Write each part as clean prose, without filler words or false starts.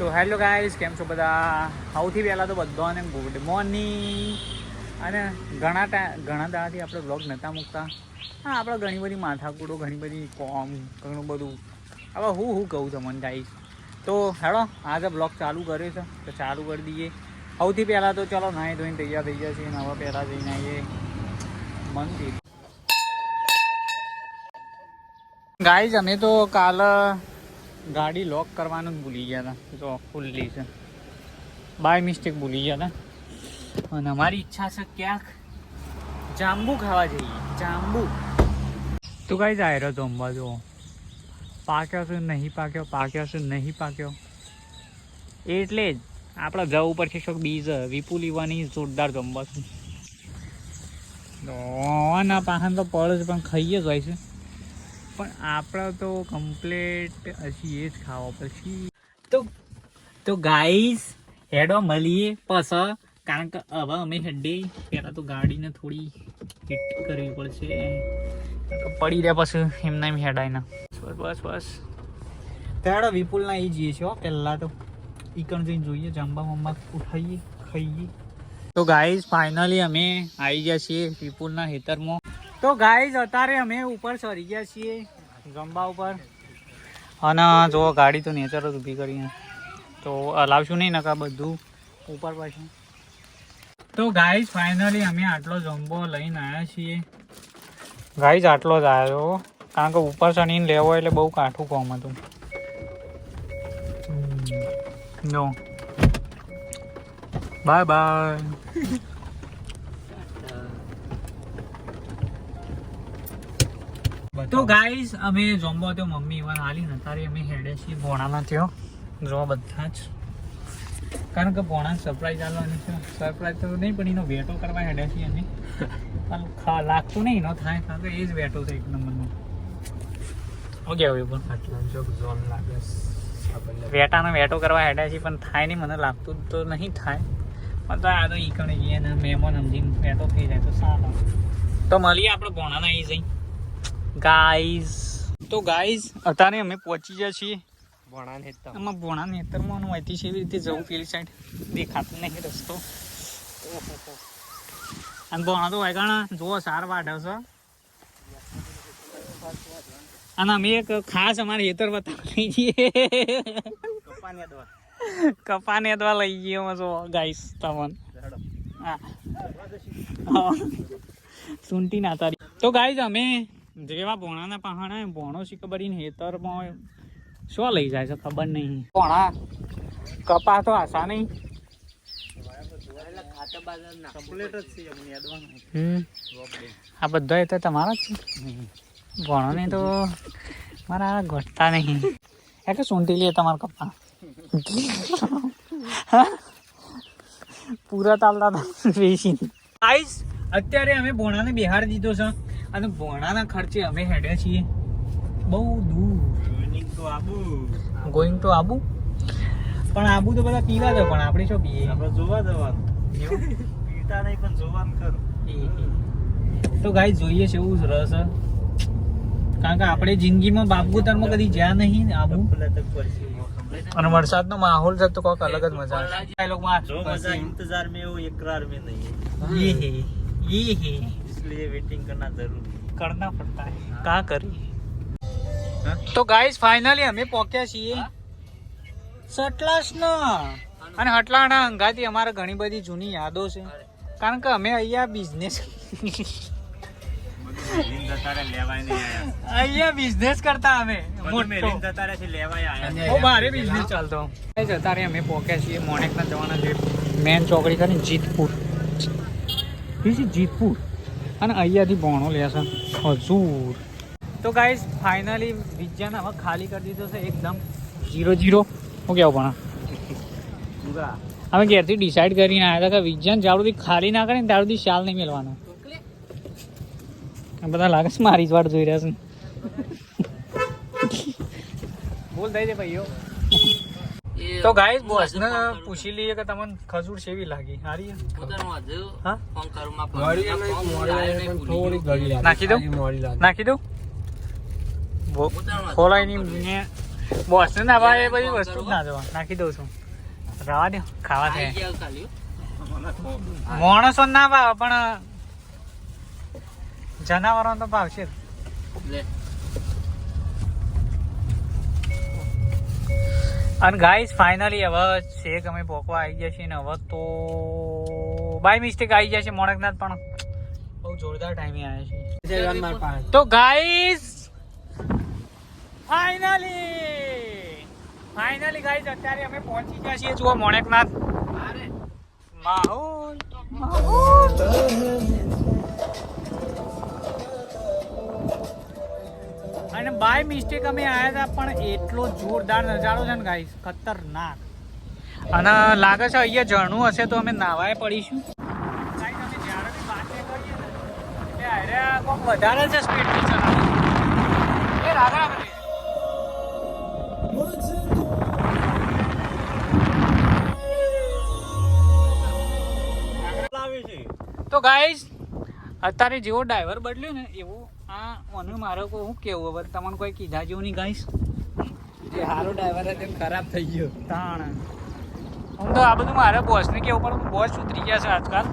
તો hello guys, કેમ છો બધા? સૌથી પહેલાં તો બધાને ગુડ મોર્નિંગ. અને ઘણા દાડાથી આપણે બ્લોગ નહોતા મૂકતા. હા, આપણે ઘણી બધી માથાકૂડો, ઘણી બધી કોમ, ઘણું બધું હવે હું કહું તમને ગાઈઝ. તો હેડો આજે બ્લોગ ચાલુ કર્યો છે તો ચાલુ કરી દઈએ. સૌથી પહેલાં તો ચલો નાહી ધોઈને તૈયાર થઈ ગયા છીએ. હવે પહેલાં જઈને આવીએ મંદિર. ગાઈઝ, અમે તો કાલે ગાડી લોક કરવાનું જ ભૂલી ગયા હતા. જો ખુલ્લી છે, બાય મિસ્ટેક ભૂલી ગયા હતા. અને અમારી ઈચ્છા છે ક્યાંક જાંબુ ખાવા જઈએ. જાંબુ તો ગાઈઝ આયરો જમવા જો પાક્યો છે નહીં પાક્યો, પાક્યો છે નહીં પાક્યો. એટલે જ આપણે જવું પડશે શોખ બીજ વિપુલ ઈવાની જોરદાર જમવા છે. ના પાહન તો પડે છે પણ ખાઈએ જ હોય છે. પણ આપણે તો કમ્પ્લેટ હજી એ જ ખાવા પછી. તો ગાઈઝ હેડો મળીએ પછી, કારણ કે હવે અમે હેડે પહેલાં તો ગાડીને થોડી હિટ કરવી પડશે. પડી રહ્યા પછી એમના એમ હેડાય ના. બસ હેડો વિપુલના એ જઈએ છીએ પહેલાં તો ઈકણ જઈને જોઈએ, જમવા મમ્મા ઉઠાઈએ ખાઈએ. તો ગાઈઝ ફાઇનલી અમે આવી ગયા છીએ વિપુલના ખેતરમાં. તો ગાઈઝ અત્યારે અમે ઉપર ચડી ગયા છીએ જંબા ઉપર. અને જો ગાડી તો નેચર જ ઊભી કરીને તો હલાવશું નહીં નકા બધું ઉપર પાછું. તો ગાઈઝ ફાઇનલી અમે આટલો જંબો લઈને આવ્યા છીએ. ગાઈઝ આટલો જ આવ્યો, કારણ કે ઉપર ચડીને લેવો એટલે બહુ કાઠું કામ હતું. નો બાય બાય. તો ગાઈઝ અમે જોમ્બો તો મમ્મી ઈવન હાલી ને તારે અમે હેડે છીએ ભોણાના થયો જો બધા જ, કારણ કે ભોણા સરપ્રાઈઝ આલવાની છે. સરપ્રાઈઝ તો નહીં પણ એનો વેટો કરવા હેડે છીએ અમે. પણ લાગતું નહીં એનો થાય, કારણ કે એ જ વેટો છે એક નંબરનો. ઓકે હવે પણ આટલા જો ઝોન લાગે વેટાનો વેટો કરવા હેડે છીએ પણ થાય નહીં, મને લાગતું તો નહીં થાય. પણ તો આ તો ઈ કણે જઈએ ને મહેમાન સમજીને વેટો થઈ જાય તો સારું. તો મળીએ આપણે ભોણાના એ જઈ ગાઈઝ. તો ગાઈઝ અત્યારે અમે પહોંચી ગયા છીએ આમાં ભોણાના હેતરમાં. અહીંથી છે એવી રીતે જવું પેલી સાઈડ દેખાતું નહીં રસ્તો. અને ભોણા તો વાયગાણા જુઓ સાર વાઢે છે. અને અમે એક ખાસ અમારે હેતર બતાવી છીએ કપાને અદવા લઈ ગયો છો ગાઈઝ તમને. હા સૂંટી ના તારી. તો ગાઈઝ અમે જેવા ભોણાના પહાણા ભોણો શીખબડીને હેતરમાં શું લઈ જાય છે ખબર નહીં. ભોણા કપા તો આશા નહીં. આ બધા તો તમારા જ છે. ભોણો ને તો મારા ઘટતા નહીં. એટલે સૂંટી લે તમારા કપા પૂરા તાલતા બેસીને. ગાઈઝ અત્યારે અમે ભોણાને બિહાર દીધો છે અને ભોણાના ખર્ચે અમે હેડ્યા છીએ બહુ દૂર. Going to Abu. પણ આબુ તો બધા પીવા દે, પણ આપણે શું પીએ? આપણે જોવા જવાનું. પીતા નહીં પણ જોવાનું ખરું. તો ગાઈસ જોઈએ છે એવું રસ, કારણ કે આપણે જિંદગીમાં બાપુતરમાં કદી જ્યાં નહીં આબુ. અને વરસાદનો માહોલ છે તો કોઈક અલગ જ મજા આવે. इंतजार में हो इकरार में नहीं है. ये है इसलिए वेटिंग करना जरूरी करना पड़ता है. क्या करें. તો ગાઈઝ ફાઇનલી અમે પહોંચ્યા છીએ સટલાસનો. અને હટલાના અંગાથી અમારે ઘણી બધી જૂની યાદો છે, કારણ કે અમે અહીંયા બિઝનેસ કરતા. અમે ભારે બિઝનેસ ચાલતો. અત્યારે અમે પહોંચ્યા છીએ મોણેકના જવાના જે મેન ચોકડી કરીને જીતપુર. અને અહીંયાથી ભોણો લેશે હજુર. તો ગાઈઝ ફાઇનલી વિજ્ઞાન હવે ખાલી કરી દીધો છે એકદમ 0-0. હું કેવું ભણા અમે ઘેરથી ડિસાઈડ કરીને આવ્યા હતા કે વિજ્ઞાન જ્યાં સુધી ખાલી ના કરે ને ત્યાં સુધી શાલ નહીં મેળવાનો. બધા લાગે છે મારી જ વાટ જોઈ રહ્યા છે. બોલ દઈ દે ભાઈઓ. તો ગાઈઝ બોસને પૂછી લઈએ કે તમને ખજૂર કેવી લાગી. સારી નાખી દઉં ખોલાય નહીં. બોસ ના ભાઈ એ બધી વસ્તુ ના જોવા નાખી દઉં છું રવા દે ખાવા થાય માણસો ના ભાવ પણ જનાવરો તો ભાવ છે અને ગાઈસ ફાઇનલી હવે શેક અમે પોકવા આવી ગયા છીએ ને હવે તો બાય મિસ્ટેક આવી ગયા છે મોણકનાથ પણ બહુ જોરદાર ટાઈમે આવ્યા છે તો ગાઈસ ફાઇનલી ગાઈસ અત્યારે અમે પહોંચી ગયા છીએ જુઓ મોણકનાથ માહોલ અને બાય મિસ્ટેક અમે આવ્યા હતા પણ એટલો જોરદાર નજારો છે ને ગાઈસ ખતરનાક અને લાગે છે અહીંયા ઝરણું હશે તો અમે નાવાય પડીશું ગાઈસ અમે જ્યારે બી બાતે કરીએ ને એટલે અરે કોક વધારે છે સ્પીડથી ચલાવે એ રાધા તો ગાઈસ અત્યારે જેવો ડ્રાઈવર બદલ્યો ને એવું આ મને મારો હું કેવું હવે તમને કોઈ કીધા જેવું નહીં ગાઈસ જે સારો ડ્રાઈવર હતો ખરાબ થઈ ગયો તાણ હું તો આ બધું મારા બોસને કેવું પણ બોસ ઉતરી ગયા છે આજકાલ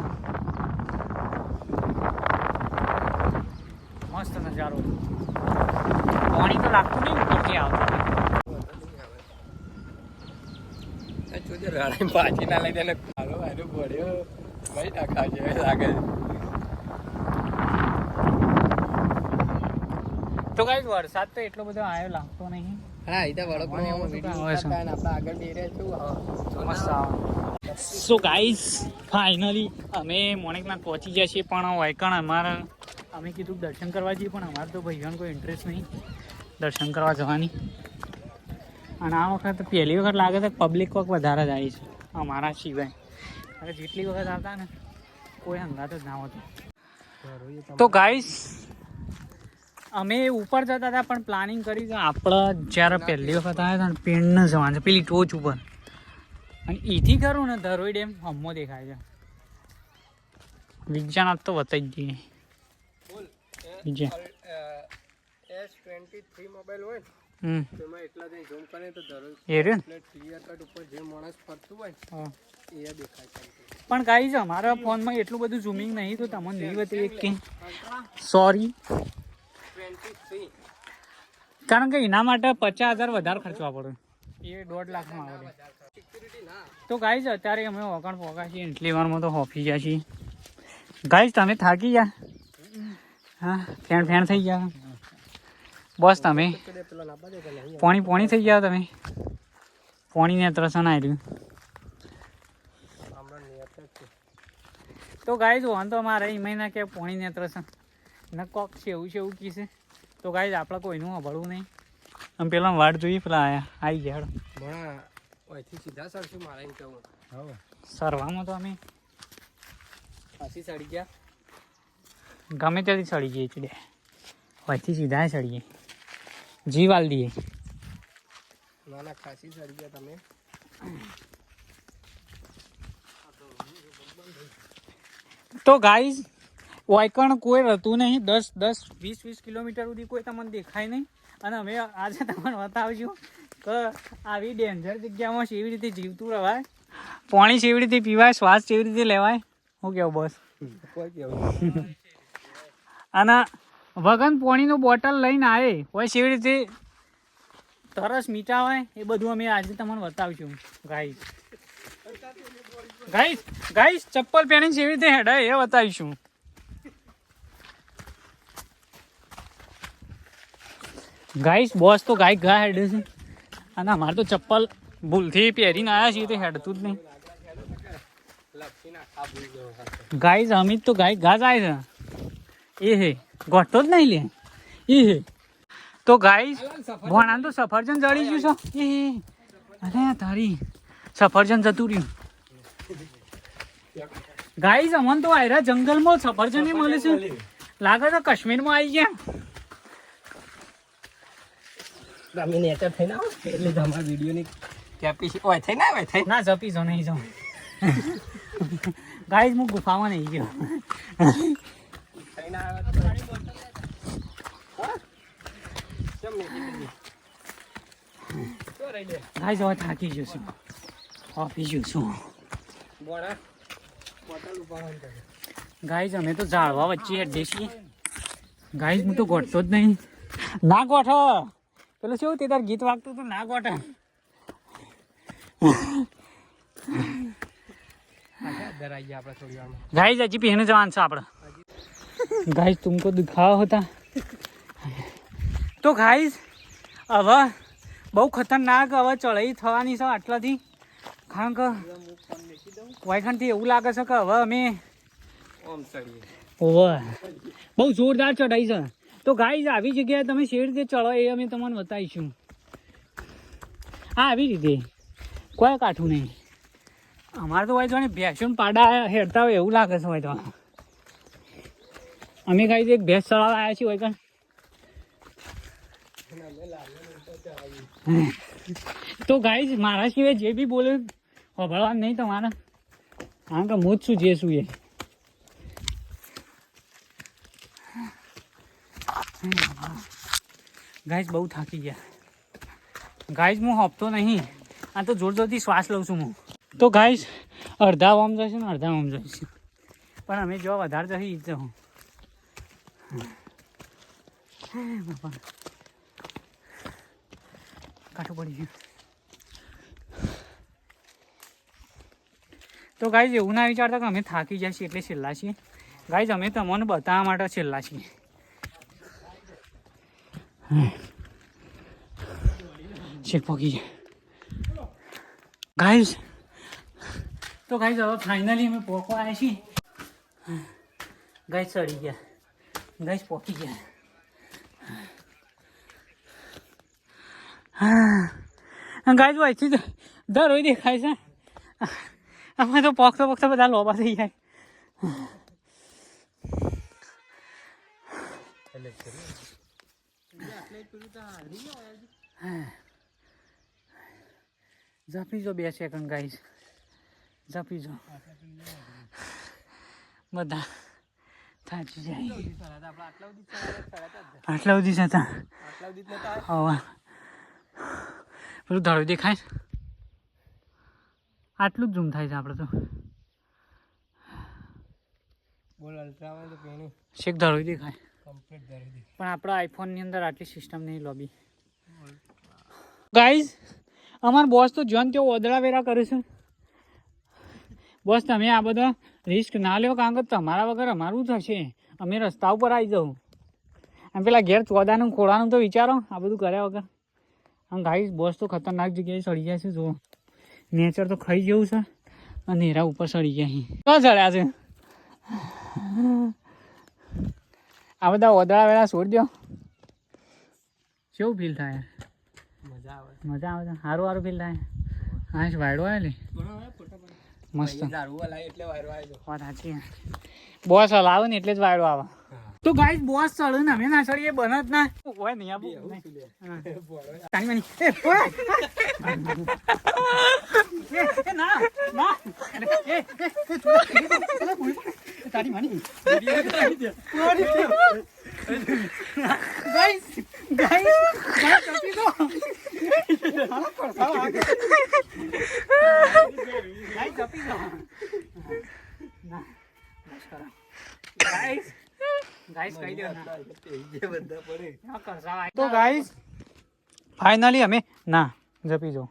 મસ્ત નજારો પાણી તો લાગતું નહીં ઉપરથી આવતું પાછી ના લઈ દે પડ્યો ભાઈ નાખા છે લાગે તો ગાઈસ વરસાદ તો એટલો બધો આવ્યો લાગતો નહીં હા એ તો વડોદરામાં વિડિયો આપણા આગળ બેરે છું મસ્ત આવે સો ગાઈસ ફાઇનલી અમે મોર્નિંગમાં પહોંચી ગયા છીએ પણ વાયકણ અમારા અમે કીધું દર્શન કરવા જઈએ પણ અમારે તો ભાઈઓને કોઈ ઇન્ટરેસ્ટ નહીં દર્શન કરવા જવાની અને આ વખત પહેલી વખત લાગે છે પબ્લિક કોક વધારે જાય છે અમારા સિવાય અરે જેટલી વખત આવતા ને કોઈ હંગાત જ ના હોતું તો ગાઈસ અમે ઉપર જતા હતા પણ પ્લાનિંગ કરી આપણે જ્યારે પહેલી વખત આવ્યા હતા ને પેણ જવાનું છે પેલી ટોચ ઉપર અને એથી ખરું ને ધરોઈ ડેમ હમો દેખાય છે વિજ્ઞાન આજ તો બતાવી જ જઈએ S23 મોબાઈલ હોય તેમાં એટલા ઝૂમ કરે તો ધરોઈ ક્લિયર કટ ઉપર જે માણસ ફરતું હોય એ દેખાય છે પણ ગાઈસ અમારા ફોનમાં એટલું બધું ઝૂમિંગ નહીં તો તમને નહીં બતાવીએ કે સોરી કારણ કે એના માટે 50,000 વધારે ખર્ચવા પડે એ 1.5 લાખમાં આવે તો ગાઈસ અત્યારે અમે વગણ પોગા છીએ એટલી વારમાં તો હોફી ગયા છીએ ગાઈસ તમે થાકી ગયા હા ફેણ થઈ ગયા બસ તમે પોણી થઈ ગયા તમે પોણીને ત્રસન આવ્યું તો ગાઈસ વાંધો અમારે એ મહિના કે પોણીને ત્રસન ન કોક છે એવું કીશે તો ગાઈસ આપણે કોઈનું સાંભળવું નહીં આમ પેલા વાટ જોઈએ પેલા આવી ગયા ઓયથી સીધા સરશું મારે એમ કેવું સરવામાં તો અમે પાછી ચડી ગયા ગમે ત્યાંથી ચડી જઈએ ચડે ઓયથી સીધા ચડીએ જીવ આલ દઈએ ના ખાસી ચડી ગયા તમે તો ગાઈસ વાયકણ કોઈ રહેતું નહીં 10-20 કિલોમીટર સુધી કોઈ તમને દેખાય નહીં અને અમે આજે તમને બતાવશું કે આવી ડેન્જર જગ્યામાં કેવી રીતે જીવતું રહેવાય પાણી કેવી રીતે પીવાય શ્વાસ કેવી રીતે લેવાય હું કેવું બસ અને વગન પાણીનું બોટલ લઈને આવે હોય કેવી રીતે તરસ મીટાવાય એ બધું અમે આજે તમને બતાવશું ગાઈસ ચપ્પલ પહેરીને કેવી રીતે હેડાય એ બતાવીશું ગાઈસ બોસ તો ગા હેડે છે અને અમારે તો ચપ્પલ ભૂલથી પહેરીને આવ્યા છીએ તો હેડતું જ નહીં ગાઈસ અમિત તો ગા જાય છે એ હે ઘટતો જ નહીં લે એ હે તો ગાઈસ ભણા તો સફરજન જડી ગયું છે એ અરે તારી સફરજન જતું રહ્યું ગાઈસ અમન તો આયરા જંગલમાં સફરજન મળે છે લાગે છે કાશ્મીરમાં આવી ગયા તમે નેચર થઈને આવો એટલે તમારા વિડીયોની કેપેસિટી હોય થઈ ના હોય થઈ ના જપી જો નહીં જાઉં ગાઈસ હું ગુફામાં નહીં ગયો થઈને આવ્યો ગાઈસ હવે થાકી ગયો છું, ઓફી ગયો છું. ગાઈસ અમે તો ઝાડવા વચ્ચે અડ્ડે છીએ. ગાઈસ હું તો ગોઠતો જ નહીં. ના ગોઠો પેલું શું તે તાર ગીત વાગતું હતું, ના ગોઠે. गाइस अजी पीने जवान से આપણે गाइस तुमको दिखावा होता तो गाइस હવે બહુ ખતરનાક હવે ચડાઈ થવાની છે આટલાથી. કારણ કે વાયખાનથી એવું લાગે છે કે હવે અમે બહુ જોરદાર ચડાઈ છે. તો ગાઈસ આવી જગ્યાએ તમે શેર રીતે ચડો એ અમે તમને બતાવીશું. હા આવી રીતે કોઈ કાઠું નહીં. અમારે તો હોય તો ભેંસો પાડા હેડતા હોય એવું લાગે છે. હોય તો અમે ગાઈસ એક ભેંસ ચડાવવા આવ્યા છીએ. હોય તો ગાઈસ મારા સિવાય જે બી બોલે ખબરવાનું નહીં તમારે. કારણ કે હું જ છું જે છું એ. ગાઈસ બહુ થાકી ગયા. ગાઈસ હું હપતો નહીં. આ તો જોર જોરથી શ્વાસ લઉં છું હું. તો ગાઈસ અડધા ઓમ જશે ને અડધા ઓમ જશે. પણ અમે જો વધારે જશે ઈ જ જવું. બાપા કાઠું પડી ગયું. તો ગાઈસ એવું ના વિચારતા કે અમે થાકી જાય છીએ એટલે છેલ્લા છીએ. ગાઈસ અમે તમને બતાવવા માટે છેલ્લા છીએ. છેક પહોંચી જાય ગાઈસ. તો ગાઈસ હવે ફાઇનલી અમે પહોંચવા આવ્યા છીએ. ગાઈસ ચડી ગયા. ગાઈસ પહોંચી ગયા. ગાઈસ અહીંથી દર હોય દેખાય છે. અમે તો પોખતા પોખતા બધા લોબા થઈ જાય. ઝાપી જો 2 સેકન્ડ ગાઈસ. ઝાપી જો બધા થાકી જાય. આટલા સુધી જતા હવે પેલું ધડું દેખાય. આટલું જ ઝૂમ થાય છે આપણે તો. શેક ધડું દેખાય. પણ આપણા આઈફોનની અંદર આટલી સિસ્ટમ નહીં લોબી. ગાઈઝ અમારા બોસ તો જોન તેઓ ઓદળા વેરા કરે છે. બોસ તમે આ બધા રિસ્ક ના લ્યો. કારણ કે તમારા વગર અમારું થશે. અમે રસ્તા ઉપર આવી જાઉં. આમ પેલા ઘેર ચોદાનું ખોળાનું તો વિચારો આ બધું કર્યા વગર. આમ ગાઈઝ બોસ તો ખતરનાક જગ્યાએ ચડી જાય છે. જુઓ નેચર તો ખાઈ જેવું છે. અને એરા ઉપર ચડી ગયા. ક્યાં ચડ્યા છે આ બધા ઓદળા વેળા છોડી દો. કેવું ફીલ થાય? મજા આવે છે. સારું સારું ફીલ થાય. હા વાયડો આવે લે મસ્ત. વાત સાચી. બોસ હલાવે ને એટલે જ વાયડો આવે. તો ગાઈસ બોસ ચડે ને અમે ના ચડીએ બને જ ના હોય નહીં. આ તાની માની ના ના તારી માની ગાઈસ ગાઈસ ગાઈસ ચપી દો. ગાઈસ ચપી દો ના બસ કરો ગાઈસ. ગાઈસ કહી દો ના તો ગાઈસ ફાઇનલી અમે ના જપી જો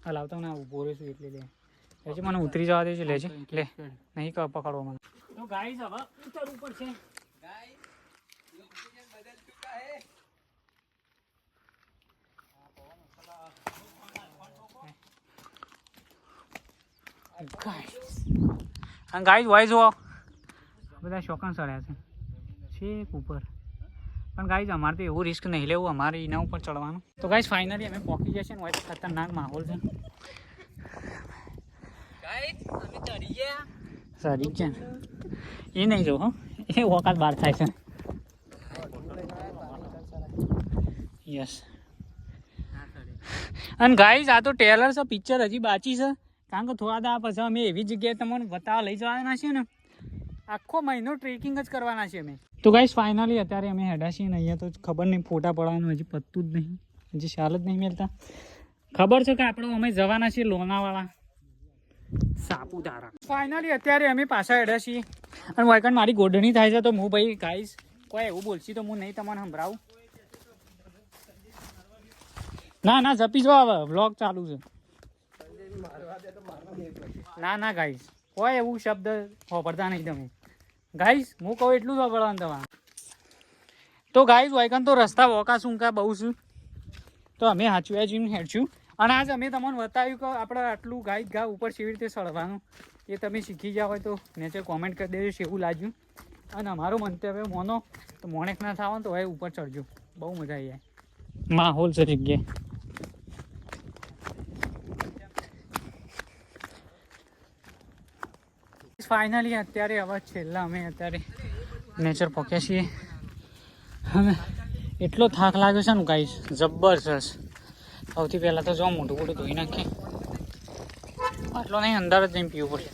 હલાવતો ના ઉભો રહેશું એટલે લે પછી મને ઉતરી જવા દે છે. લેજે લે નહીં પકડવો મને. તો ગાઈસ હવે ઉતરવું પડશે. ગાઈસ લોકેશન બદલ ચુકા હે. ગાઈસ વાઈઝ હો બધા શોખન ચડ્યા છે છેક ઉપર. પણ ગાઈઝ અમારે તો એવું રિસ્ક નહીં લેવું. અમારે એના ઉપર ચડવાનું. તો ગાઈઝ ફાઇનલી અમે પહોંચી જશે ને હોય તો ખતરનાક માહોલ છે. ચડી ગયા એ નહીં જો હો એ વખત બહાર થાય છે. યસ અને ગાઈઝ આ તો ટેલર છે. પિક્ચર હજી બાકી છે. કારણ કે થોડા દા પછી અમે એવી જગ્યાએ તમને બતાવવા લઈ જવાના છીએ ને. આખો મહિનો ટ્રેકિંગ જ કરવાના છે અમે. તો ગાઈસ ફાઇનલી અત્યારે અમે હેડા છીએ ને અહીંયા તો ખબર નહીં ફોટા પડવાનું હજી પતતું જ નહીં. હજી ખ્યાલ જ નહીં મળતા. ખબર છે કે આપણે અમે જવાના છીએ લોનાવાળા સાપુતારા. ફાઇનલી અત્યારે અમે પાછા હેડ્યા છીએ અને વાયકણ મારી ગોડણી થાય છે તો હું ભાઈ ગાઈશ કોઈ એવું બોલશી તો હું નહીં તમને સંભળાવું. ના જપી જો હવે વ્લોગ ચાલુ છે. ના ગાઈશ કોઈ એવું શબ્દ વાપરતા નહીં તમે ગાઈશ. હું કહું એટલું જ વાપરવાનું તમારે. તો ગાઈશ વાયકણ તો રસ્તા વોકા સૂંકા બહુ છું તો અમે હાચવ્યા જઈને હેડશું. અને આજ અમે તમને બતાવ્યું કે આપણે આટલું ઘા ઉપર કેવી રીતે સળવાનું એ તમે શીખી ગયા હોય તો નીચે કોમેન્ટ કરી દેજો કેવું લાગ્યું. અને અમારું મંતવ્ય મોનો તો મોણેક ના થવાનું તો હવે ઉપર ચડજો. બહુ મજા આવી જાય. માહોલ છે જગ્યાએ. ફાઇનલી અત્યારે હવે છેલ્લા અમે અત્યારે નેચર પહોંચ્યા છીએ. હવે એટલો થાક લાગ્યો છે ને ગાઈસ જબરજસ્ત. સૌથી પહેલાં તો જો મોટું મોટું ધોઈ નાખીએ. આટલો નહીં અંદર જ જઈને પીવું પડશે.